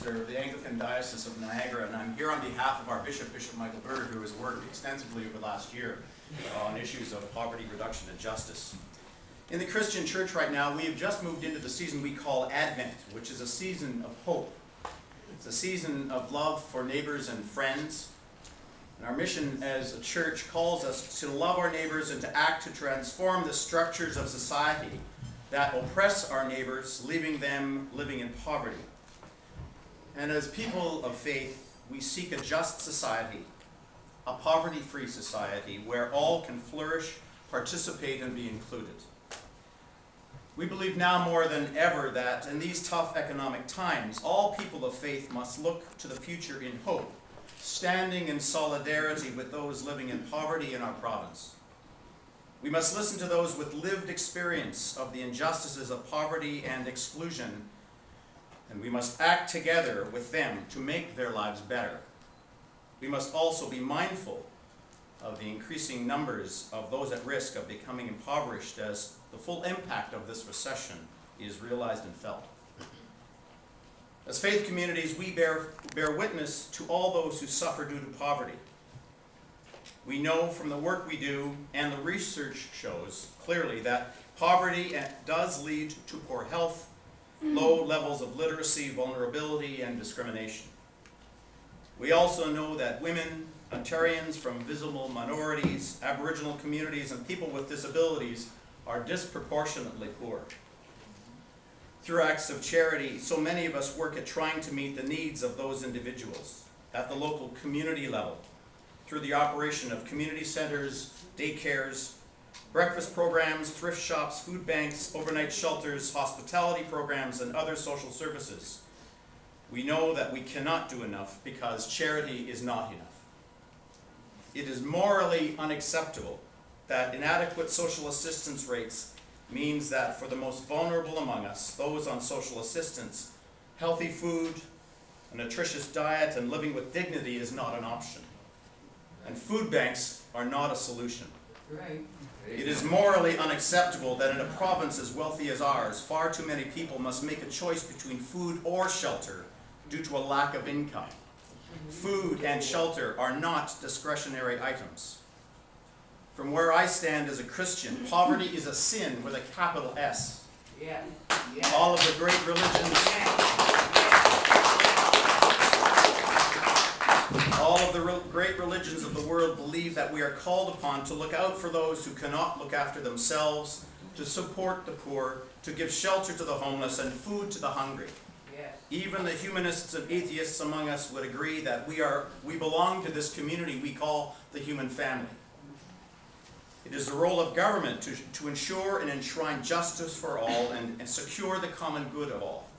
minister of the Anglican Diocese of Niagara, and I'm here on behalf of our Bishop, Bishop Michael Berger, who has worked extensively over the last year on issues of poverty reduction and justice. In the Christian church right now, we have just moved into the season we call Advent, which is a season of hope. It's a season of love for neighbors and friends. And our mission as a church calls us to love our neighbors and to act to transform the structures of society that oppress our neighbors, leaving them living in poverty. And as people of faith, we seek a just society, a poverty-free society where all can flourish, participate, and be included. We believe now more than ever that in these tough economic times, all people of faith must look to the future in hope, standing in solidarity with those living in poverty in our province. We must listen to those with lived experience of the injustices of poverty and exclusion, and we must act together with them to make their lives better. We must also be mindful of the increasing numbers of those at risk of becoming impoverished as the full impact of this recession is realized and felt. As faith communities, we bear witness to all those who suffer due to poverty. We know from the work we do, and the research shows clearly, that poverty does lead to poor health, low levels of literacy, vulnerability, and discrimination. We also know that women, Ontarians from visible minorities, Aboriginal communities, and people with disabilities are disproportionately poor. Through acts of charity, so many of us work at trying to meet the needs of those individuals at the local community level, through the operation of community centers, daycares, breakfast programs, thrift shops, food banks, overnight shelters, hospitality programs, and other social services. We know that we cannot do enough because charity is not enough. It is morally unacceptable that inadequate social assistance rates means that for the most vulnerable among us, those on social assistance, healthy food, a nutritious diet, and living with dignity is not an option. And food banks are not a solution. Right. It is morally unacceptable that in a province as wealthy as ours, far too many people must make a choice between food or shelter due to a lack of income. Food and shelter are not discretionary items. From where I stand as a Christian, poverty is a sin with a capital S. Yeah. Yeah. All of the great religions, great religions of the world believe that we are called upon to look out for those who cannot look after themselves, to support the poor, to give shelter to the homeless, and food to the hungry. Yes. Even the humanists and atheists among us would agree that we belong to this community we call the human family. It is the role of government to ensure and enshrine justice for all and secure the common good of all.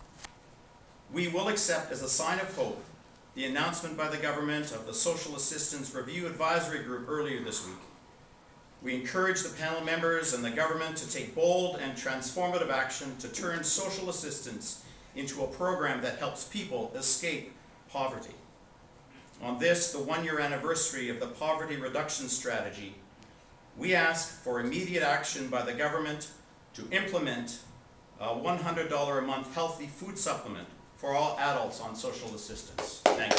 We will accept as a sign of hope the announcement by the government of the Social Assistance Review Advisory Group earlier this week. We encourage the panel members and the government to take bold and transformative action to turn social assistance into a program that helps people escape poverty. On this, the one-year anniversary of the Poverty Reduction Strategy, we ask for immediate action by the government to implement a $100 a month healthy food supplement for all adults on social assistance. Thank you.